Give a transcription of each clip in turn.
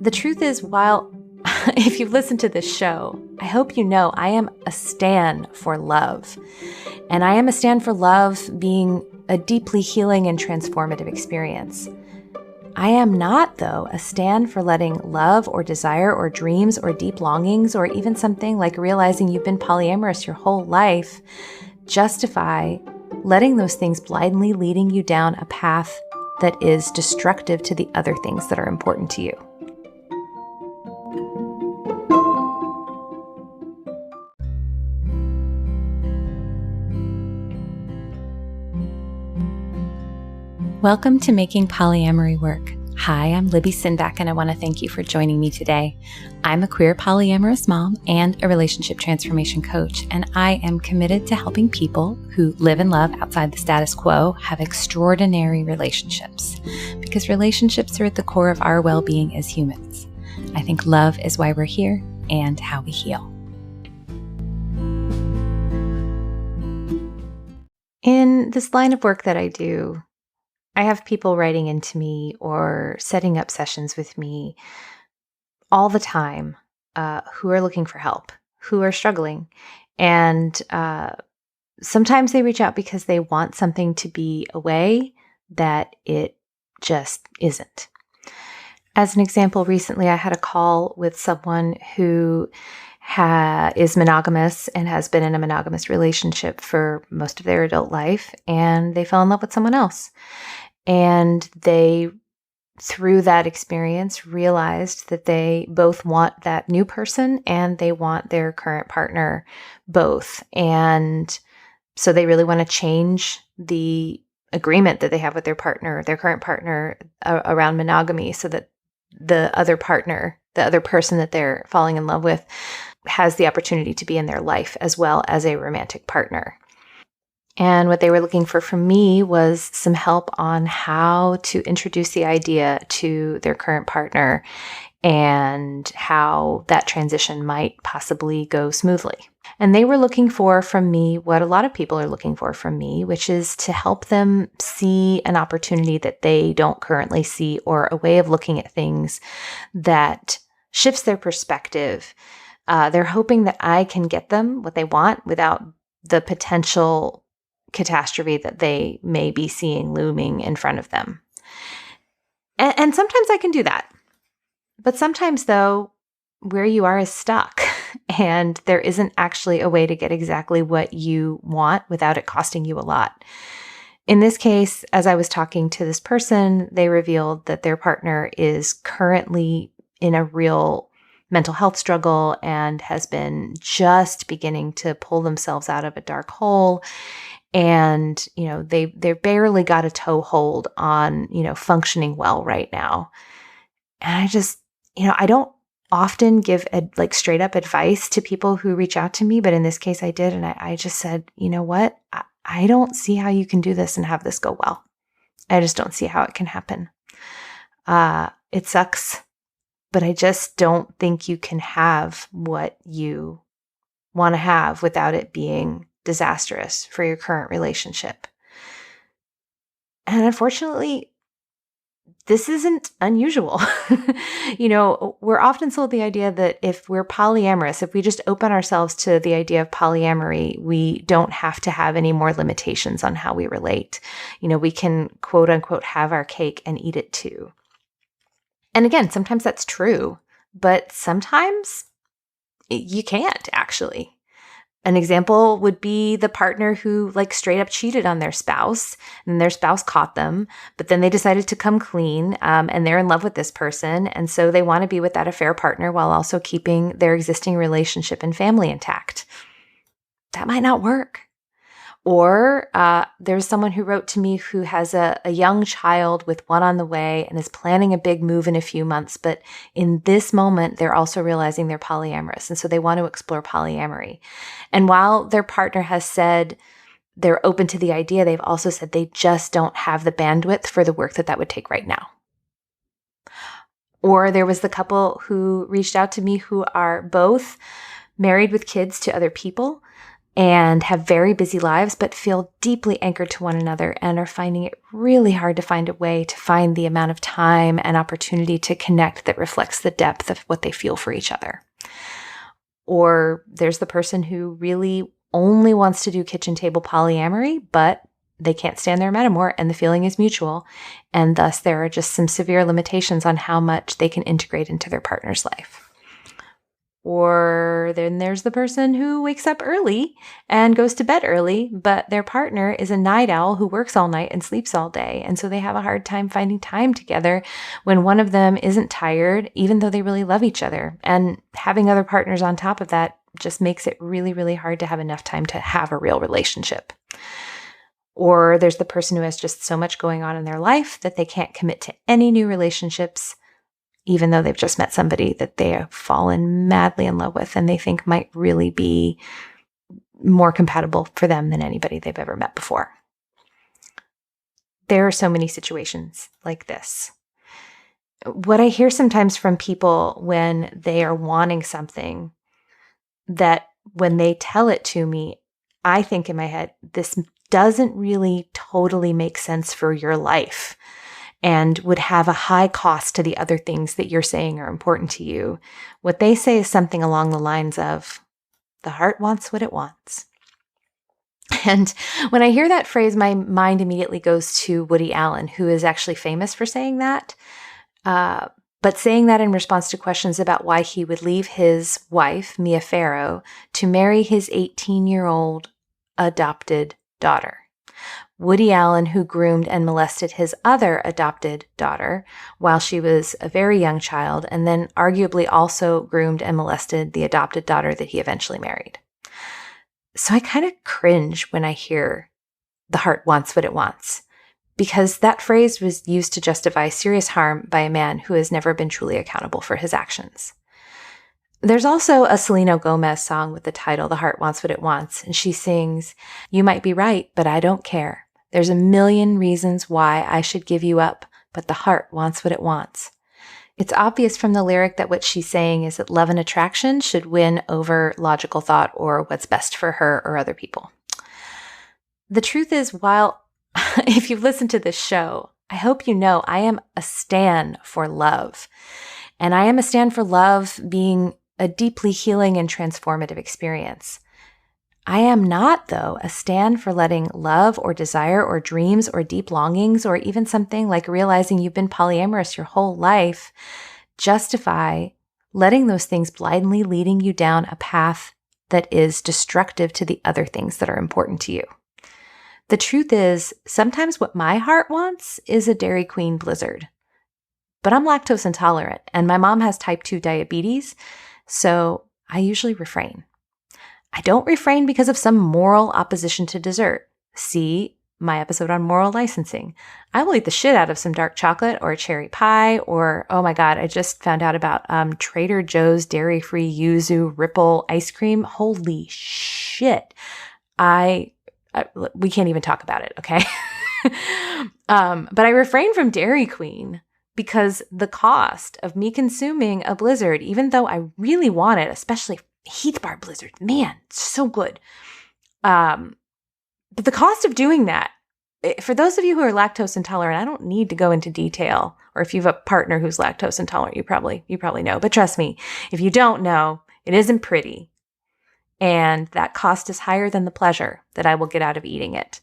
The truth is, while if you've listened to this show, I hope you know I am a stan for love. And I am a stan for love being a deeply healing and transformative experience. I am not, though, a stan for letting love or desire or dreams or deep longings or even something like realizing you've been polyamorous your whole life justify letting those things blindly leading you down a path that is destructive to the other things that are important to you. Welcome to Making Polyamory Work. Hi, I'm Libby Sinback, and I want to thank you for joining me today. I'm a queer polyamorous mom and a relationship transformation coach, and I am committed to helping people who live and love outside the status quo have extraordinary relationships, because relationships are at the core of our well-being as humans. I think love is why we're here and how we heal. In this line of work that I do, I have people writing into me or setting up sessions with me all the time who are looking for help, who are struggling. And sometimes they reach out because they want something to be a way that it just isn't. As an example, recently I had a call with someone who is monogamous and has been in a monogamous relationship for most of their adult life, and they fell in love with someone else. And they, through that experience, realized that they both want that new person and they want their current partner both. And so they really want to change the agreement that they have with their current partner around monogamy, so that the other partner, the other person that they're falling in love with, has the opportunity to be in their life as well as a romantic partner. And what they were looking for from me was some help on how to introduce the idea to their current partner and how that transition might possibly go smoothly. And they were looking for from me what a lot of people are looking for from me, which is to help them see an opportunity that they don't currently see, or a way of looking at things that shifts their perspective. They're hoping that I can get them what they want without the potential catastrophe that they may be seeing looming in front of them. And sometimes I can do that. But sometimes, though, where you are is stuck, and there isn't actually a way to get exactly what you want without it costing you a lot. In this case, as I was talking to this person, they revealed that their partner is currently in a real mental health struggle and has been just beginning to pull themselves out of a dark hole. And, they barely got a toehold on, functioning well right now. And I just, I don't often give straight up advice to people who reach out to me, but in this case I did. And I just said, you know what? I don't see how you can do this and have this go well. I just don't see how it can happen. It sucks, but I just don't think you can have what you want to have without it being disastrous for your current relationship. And unfortunately, this isn't unusual. We're often sold the idea that if we're polyamorous, if we just open ourselves to the idea of polyamory, we don't have to have any more limitations on how we relate. We can quote unquote have our cake and eat it too. And again, sometimes that's true, but sometimes you can't actually. An example would be the partner who straight up cheated on their spouse, and their spouse caught them, but then they decided to come clean, and they're in love with this person. And so they want to be with that affair partner while also keeping their existing relationship and family intact. That might not work. Or there's someone who wrote to me who has a young child with one on the way and is planning a big move in a few months. But in this moment, they're also realizing they're polyamorous. And so they want to explore polyamory. And while their partner has said they're open to the idea, they've also said they just don't have the bandwidth for the work that would take right now. Or there was the couple who reached out to me who are both married with kids to other people, and have very busy lives, but feel deeply anchored to one another and are finding it really hard to find a way to find the amount of time and opportunity to connect that reflects the depth of what they feel for each other. Or there's the person who really only wants to do kitchen table polyamory, but they can't stand their metamor and the feeling is mutual. And thus there are just some severe limitations on how much they can integrate into their partner's life. Or then there's the person who wakes up early and goes to bed early, but their partner is a night owl who works all night and sleeps all day. And so they have a hard time finding time together when one of them isn't tired, even though they really love each other. And having other partners on top of that just makes it really, really hard to have enough time to have a real relationship. Or there's the person who has just so much going on in their life that they can't commit to any new relationships, even though they've just met somebody that they have fallen madly in love with and they think might really be more compatible for them than anybody they've ever met before. There are so many situations like this. What I hear sometimes from people when they are wanting something, that when they tell it to me, I think in my head, this doesn't really totally make sense for your life and would have a high cost to the other things that you're saying are important to you. What they say is something along the lines of, the heart wants what it wants. And when I hear that phrase, my mind immediately goes to Woody Allen, who is actually famous for saying that, but saying that in response to questions about why he would leave his wife, Mia Farrow, to marry his 18-year-old adopted daughter. Woody Allen, who groomed and molested his other adopted daughter while she was a very young child, and then arguably also groomed and molested the adopted daughter that he eventually married. So I kind of cringe when I hear the heart wants what it wants, because that phrase was used to justify serious harm by a man who has never been truly accountable for his actions. There's also a Selena Gomez song with the title, The Heart Wants What It Wants, and she sings, "You might be right, but I don't care. There's a million reasons why I should give you up, but the heart wants what it wants." It's obvious from the lyric that what she's saying is that love and attraction should win over logical thought or what's best for her or other people. The truth is, while if you've listened to this show, I hope you know I am a stan for love. And I am a stan for love being a deeply healing and transformative experience. I am not, though, a stan for letting love or desire or dreams or deep longings or even something like realizing you've been polyamorous your whole life justify letting those things blindly leading you down a path that is destructive to the other things that are important to you. The truth is, sometimes what my heart wants is a Dairy Queen Blizzard. But I'm lactose intolerant, and my mom has type 2 diabetes, so I usually refrain. I don't refrain because of some moral opposition to dessert. See my episode on moral licensing. I will eat the shit out of some dark chocolate or a cherry pie, or, oh my God, I just found out about Trader Joe's dairy-free yuzu ripple ice cream. Holy shit. We can't even talk about it, okay? But I refrain from Dairy Queen because the cost of me consuming a Blizzard, even though I really want it, especially Heath Bar Blizzard, man, it's so good. But the cost of doing that, for those of you who are lactose intolerant, I don't need to go into detail, or if you have a partner who's lactose intolerant, you probably know. But trust me, if you don't know, it isn't pretty. And that cost is higher than the pleasure that I will get out of eating it.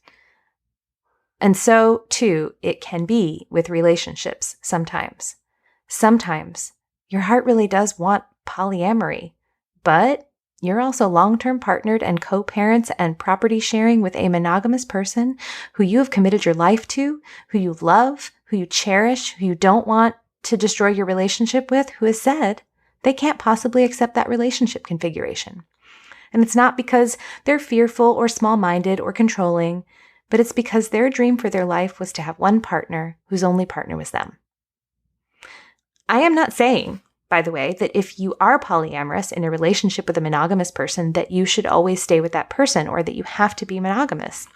And so, too, it can be with relationships sometimes. Sometimes your heart really does want polyamory, but you're also long-term partnered and co-parents and property sharing with a monogamous person who you have committed your life to, who you love, who you cherish, who you don't want to destroy your relationship with, who has said they can't possibly accept that relationship configuration. And it's not because they're fearful or small-minded or controlling, but it's because their dream for their life was to have one partner whose only partner was them. I am not saying, by the way, that if you are polyamorous in a relationship with a monogamous person, that you should always stay with that person or that you have to be monogamous.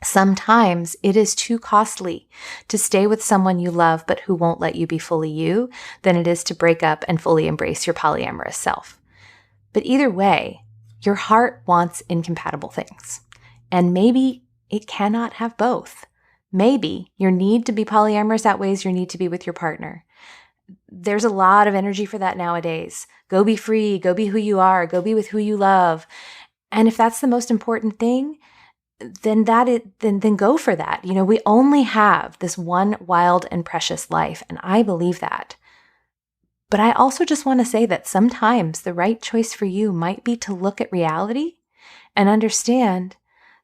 Sometimes it is too costly to stay with someone you love but who won't let you be fully you than it is to break up and fully embrace your polyamorous self. But either way, Your heart wants incompatible things. And maybe it cannot have both. Maybe your need to be polyamorous outweighs your need to be with your partner. There's a lot of energy for that nowadays. Go be free, go be who you are, go be with who you love. And if that's the most important thing, then go for that. We only have this one wild and precious life, and I believe that. But I also just want to say that sometimes the right choice for you might be to look at reality and understand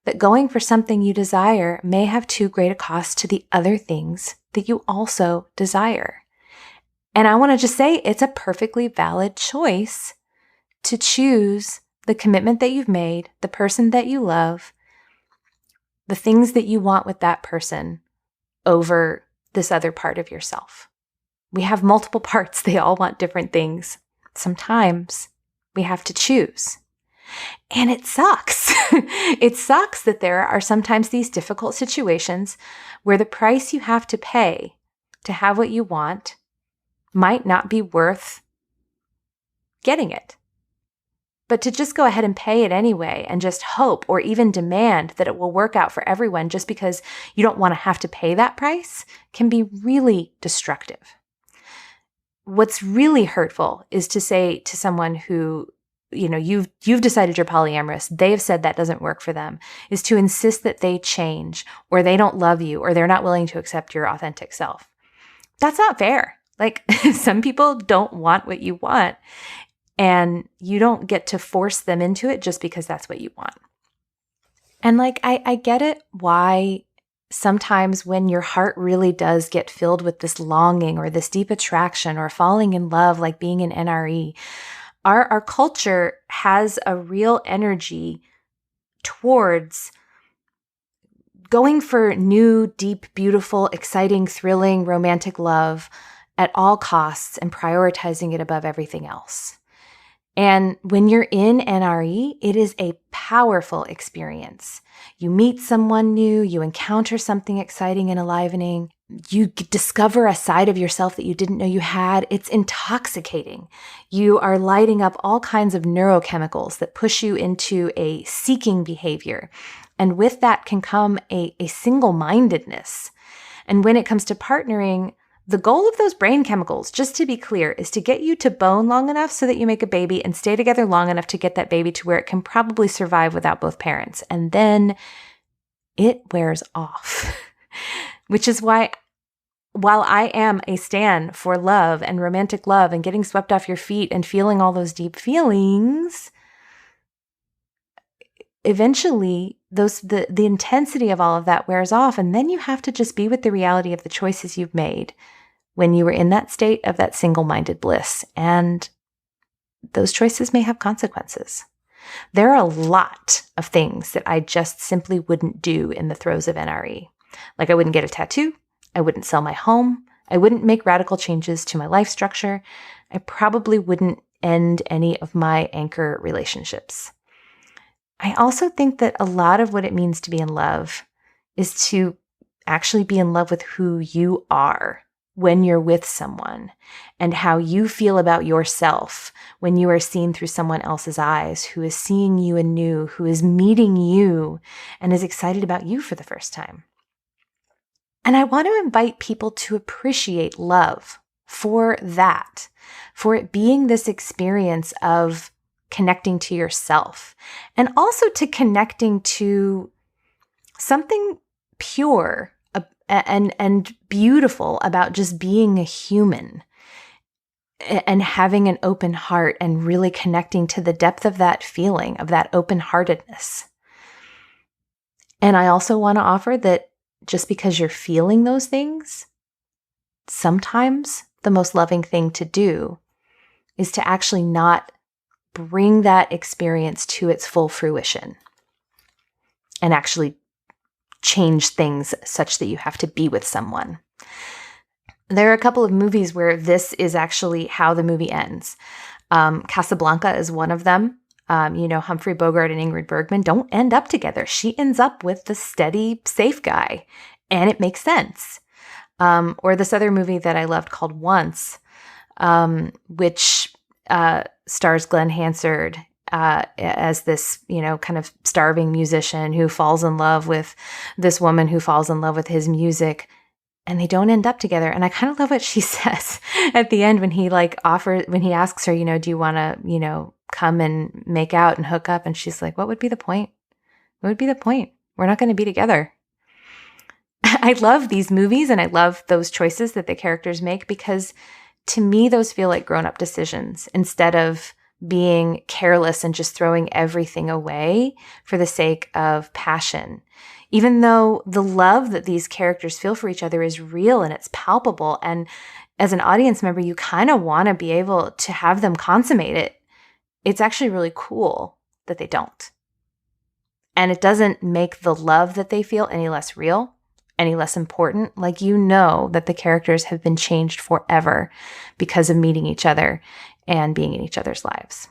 that going for something you desire may have too great a cost to the other things that you also desire. And I want to just say it's a perfectly valid choice to choose the commitment that you've made, the person that you love, the things that you want with that person over this other part of yourself. We have multiple parts. They all want different things. Sometimes we have to choose. And it sucks. It sucks that there are sometimes these difficult situations where the price you have to pay to have what you want might not be worth getting it. But to just go ahead and pay it anyway and just hope or even demand that it will work out for everyone just because you don't want to have to pay that price can be really destructive. What's really hurtful is to say to someone who, you've decided you're polyamorous, they've said that doesn't work for them, is to insist that they change or they don't love you or they're not willing to accept your authentic self. That's not fair. Like, some people don't want what you want, and you don't get to force them into it just because that's what you want. And I get it why sometimes when your heart really does get filled with this longing or this deep attraction or falling in love, like being an NRE, our culture has a real energy towards going for new, deep, beautiful, exciting, thrilling, romantic love at all costs and prioritizing it above everything else. And when you're in NRE, it is a powerful experience. You meet someone new, you encounter something exciting and enlivening, you discover a side of yourself that you didn't know you had. It's intoxicating. You are lighting up all kinds of neurochemicals that push you into a seeking behavior. And with that can come a single-mindedness. And when it comes to partnering, the goal of those brain chemicals, just to be clear, is to get you to bone long enough so that you make a baby and stay together long enough to get that baby to where it can probably survive without both parents. And then it wears off, which is why, while I am a stan for love and romantic love and getting swept off your feet and feeling all those deep feelings, eventually the intensity of all of that wears off, and then you have to just be with the reality of the choices you've made when you were in that state of that single-minded bliss. And those choices may have consequences. There are a lot of things that I just simply wouldn't do in the throes of NRE. Like, I wouldn't get a tattoo. I wouldn't sell my home. I wouldn't make radical changes to my life structure. I probably wouldn't end any of my anchor relationships. I also think that a lot of what it means to be in love is to actually be in love with who you are when you're with someone and how you feel about yourself when you are seen through someone else's eyes, who is seeing you anew, who is meeting you and is excited about you for the first time. And I want to invite people to appreciate love for that, for it being this experience of connecting to yourself, and also to connecting to something pure and beautiful about just being a human and having an open heart and really connecting to the depth of that feeling, of that open-heartedness. And I also want to offer that just because you're feeling those things, sometimes the most loving thing to do is to actually not bring that experience to its full fruition and actually change things such that you have to be with someone. There are a couple of movies where this is actually how the movie ends. Casablanca is one of them. Humphrey Bogart and Ingrid Bergman don't end up together. She ends up with the steady, safe guy, and it makes sense. Or this other movie that I loved called Once, which stars Glenn Hansard, as this, kind of starving musician who falls in love with this woman who falls in love with his music, and they don't end up together. And I kind of love what she says at the end when he when he asks her, do you want to, come and make out and hook up? And she's like, what would be the point? What would be the point? We're not going to be together. I love these movies and I love those choices that the characters make, because to me, those feel like grown-up decisions instead of being careless and just throwing everything away for the sake of passion. Even though the love that these characters feel for each other is real and it's palpable, and as an audience member, you kind of want to be able to have them consummate it, it's actually really cool that they don't. And it doesn't make the love that they feel any less real, any less important. Like, that the characters have been changed forever because of meeting each other and being in each other's lives.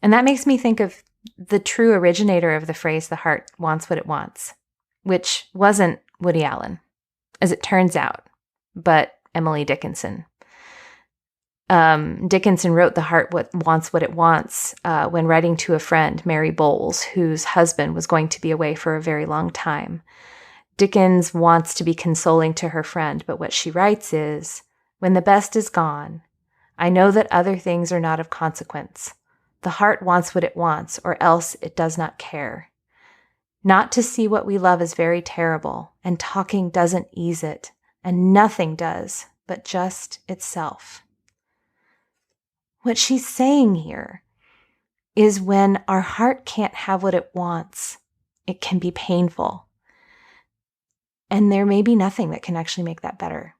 And that makes me think of the true originator of the phrase, the heart wants what it wants, which wasn't Woody Allen, as it turns out, but Emily Dickinson. Dickinson wrote The Heart Wants What It Wants when writing to a friend, Mary Bowles, whose husband was going to be away for a very long time. Dickens wants to be consoling to her friend, but what she writes is, when the best is gone, I know that other things are not of consequence. The heart wants what it wants, or else it does not care. Not to see what we love is very terrible, and talking doesn't ease it, and nothing does, but just itself. What she's saying here is when our heart can't have what it wants, it can be painful. And there may be nothing that can actually make that better.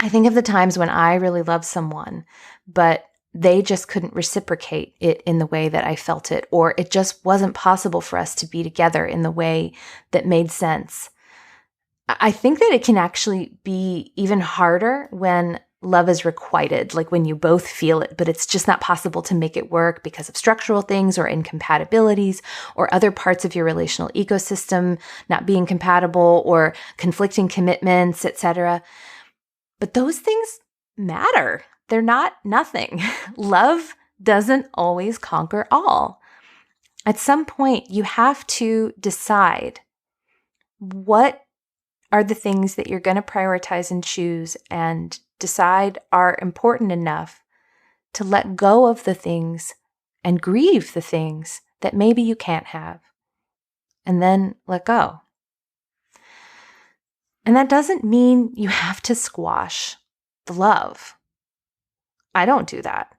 I think of the times when I really loved someone, but they just couldn't reciprocate it in the way that I felt it, or it just wasn't possible for us to be together in the way that made sense. I think that it can actually be even harder when love is requited, like when you both feel it, but it's just not possible to make it work because of structural things or incompatibilities or other parts of your relational ecosystem not being compatible or conflicting commitments, etc. But those things matter. They're not nothing. Love doesn't always conquer all. At some point, you have to decide what are the things that you're going to prioritize and choose, and decide are important enough to let go of the things and grieve the things that maybe you can't have, and then let go. And that doesn't mean you have to squash the love. I don't do that.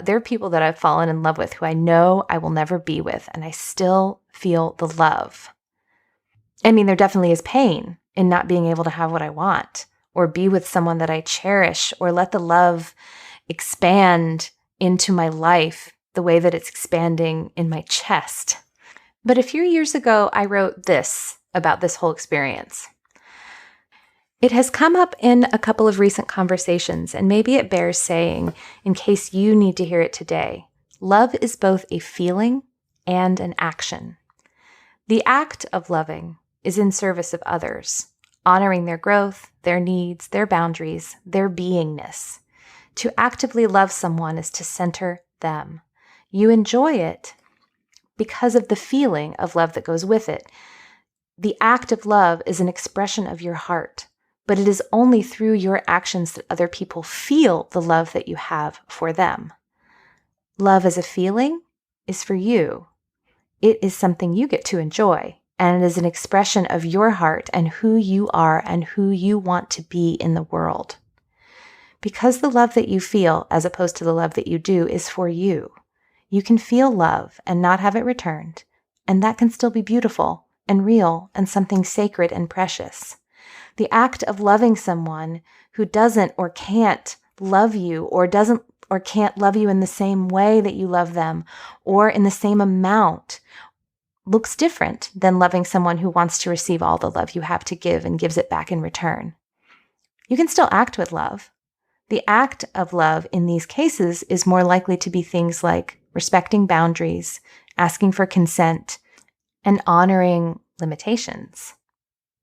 There are people that I've fallen in love with who I know I will never be with, and I still feel the love. I mean, there definitely is pain in not being able to have what I want, or be with someone that I cherish, or let the love expand into my life the way that it's expanding in my chest. But a few years ago, I wrote this about this whole experience. It has come up in a couple of recent conversations, and maybe it bears saying in case you need to hear it today. Love is both a feeling and an action. The act of loving is in service of others, honoring their growth, their needs, their boundaries, their beingness. To actively love someone is to center them. You enjoy it because of the feeling of love that goes with it. The act of love is an expression of your heart, but it is only through your actions that other people feel the love that you have for them. Love as a feeling is for you. It is something you get to enjoy, and it is an expression of your heart and who you are and who you want to be in the world. Because the love that you feel, as opposed to the love that you do, is for you, you can feel love and not have it returned, and that can still be beautiful and real and something sacred and precious. The act of loving someone who doesn't or can't love you, or can't love you in the same way that you love them, or in the same amount, looks different than loving someone who wants to receive all the love you have to give and gives it back in return. You can still act with love. The act of love in these cases is more likely to be things like respecting boundaries, asking for consent, and honoring limitations.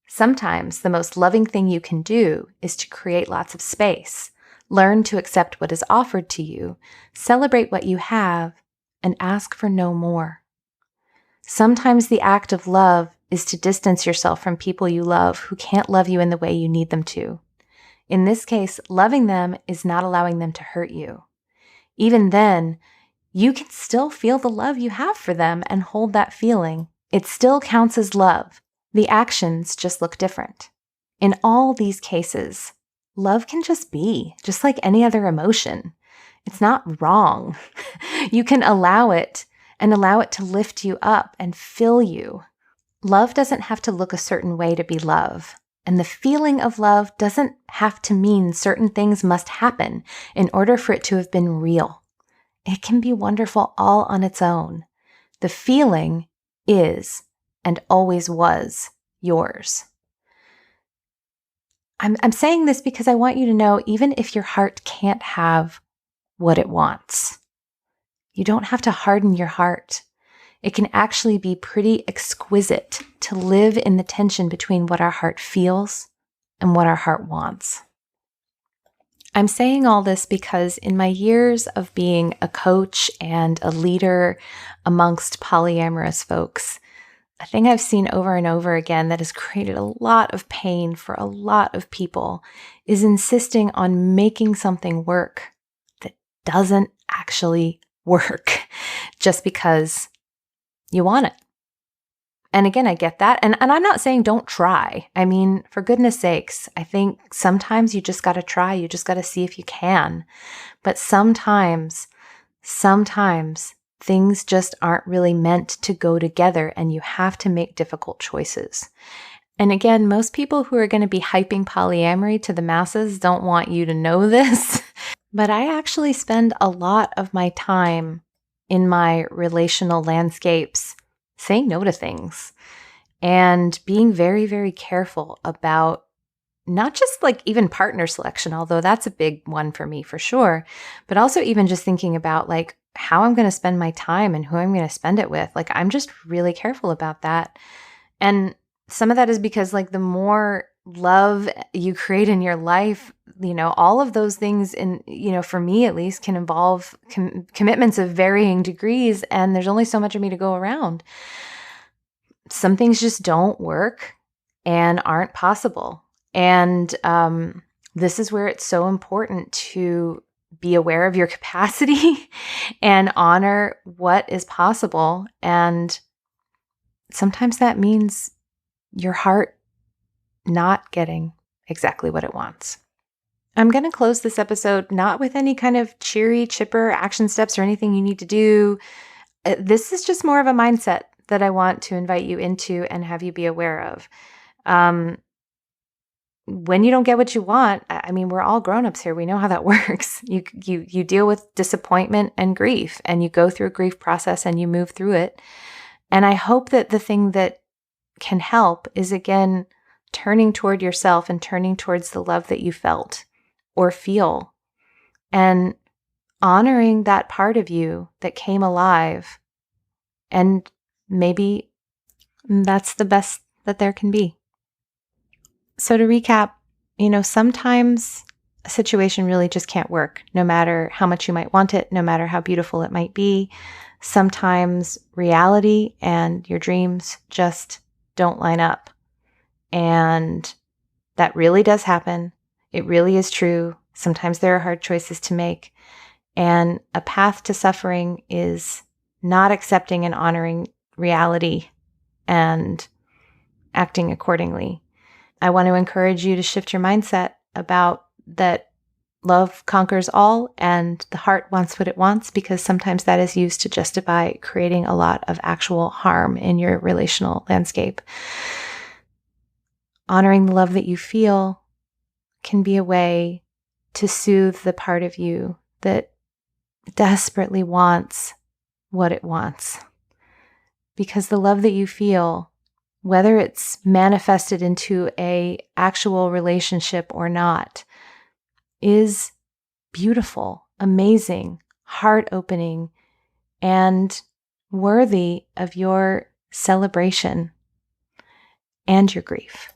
Sometimes the most loving thing you can do is to create lots of space, Learn to accept what is offered to you, celebrate what you have, and ask for no more. Sometimes the act of love is to distance yourself from people you love who can't love you in the way you need them to. In this case, loving them is not allowing them to hurt you. Even then, you can still feel the love you have for them and hold that feeling. It still counts as love. The actions just look different. In all these cases, love can just be, just like any other emotion. It's not wrong. You can allow it and allow it to lift you up and fill you. Love doesn't have to look a certain way to be love. And the feeling of love doesn't have to mean certain things must happen in order for it to have been real. It can be wonderful all on its own. The feeling is and always was yours. I'm saying this because I want you to know, even if your heart can't have what it wants, you don't have to harden your heart. It can actually be pretty exquisite to live in the tension between what our heart feels and what our heart wants. I'm saying all this because in my years of being a coach and a leader amongst polyamorous folks, a thing I've seen over and over again that has created a lot of pain for a lot of people is insisting on making something work that doesn't actually work just because you want it. And again, I get that. And I'm not saying don't try. I mean, for goodness sakes, I think sometimes you just got to try. You just got to see if you can. But sometimes things just aren't really meant to go together and you have to make difficult choices. And again, most people who are going to be hyping polyamory to the masses don't want you to know this. But I actually spend a lot of my time in my relational landscapes saying no to things and being very, very careful about not just like even partner selection, although that's a big one for me for sure, but also even just thinking about like how I'm going to spend my time and who I'm going to spend it with. Like I'm just really careful about that. And some of that is because like the more love you create in your life, all of those things for me at least can involve commitments of varying degrees. And there's only so much of me to go around. Some things just don't work and aren't possible. And this is where it's so important to be aware of your capacity and honor what is possible. And sometimes that means your heart not getting exactly what it wants. I'm going to close this episode not with any kind of cheery, chipper action steps or anything you need to do. This is just more of a mindset that I want to invite you into and have you be aware of. When you don't get what you want, I mean, we're all grown-ups here. We know how that works. You deal with disappointment and grief, and you go through a grief process and you move through it. And I hope that the thing that can help is, again, turning toward yourself and turning towards the love that you felt or feel and honoring that part of you that came alive. And maybe that's the best that there can be. So to recap, sometimes a situation really just can't work, no matter how much you might want it, no matter how beautiful it might be. Sometimes reality and your dreams just don't line up. And that really does happen. It really is true. Sometimes there are hard choices to make. And a path to suffering is not accepting and honoring reality and acting accordingly. I want to encourage you to shift your mindset about that love conquers all and the heart wants what it wants, because sometimes that is used to justify creating a lot of actual harm in your relational landscape. Honoring the love that you feel can be a way to soothe the part of you that desperately wants what it wants. Because the love that you feel, whether it's manifested into an actual relationship or not, is beautiful, amazing, heart-opening, and worthy of your celebration and your grief.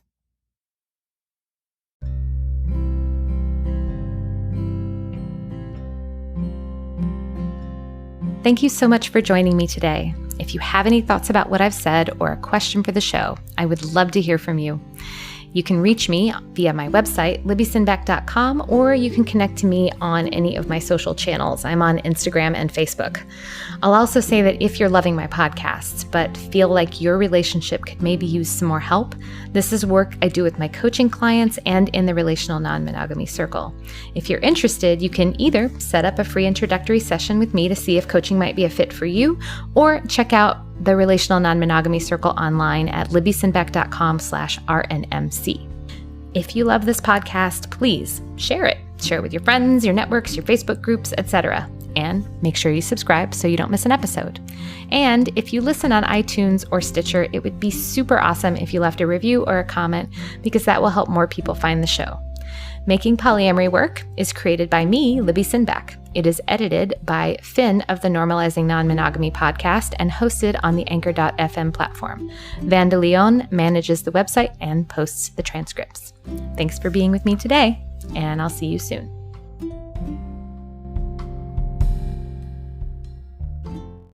Thank you so much for joining me today. If you have any thoughts about what I've said or a question for the show, I would love to hear from you. You can reach me via my website, libbysinback.com, or you can connect to me on any of my social channels. I'm on Instagram and Facebook. I'll also say that if you're loving my podcasts, but feel like your relationship could maybe use some more help, this is work I do with my coaching clients and in the Relational Non-Monogamy Circle. If you're interested, you can either set up a free introductory session with me to see if coaching might be a fit for you, or check out the Relational Non-Monogamy Circle online at libbysinback.com/RNMC. If you love this podcast, please share it. Share it with your friends, your networks, your Facebook groups, etc. And make sure you subscribe so you don't miss an episode. And if you listen on iTunes or Stitcher, it would be super awesome if you left a review or a comment, because that will help more people find the show. Making Polyamory Work is created by me, Libby Sinback. It is edited by Finn of the Normalizing Non-Monogamy podcast and hosted on the Anchor.fm platform. Van de Leon manages the website and posts the transcripts. Thanks for being with me today, and I'll see you soon.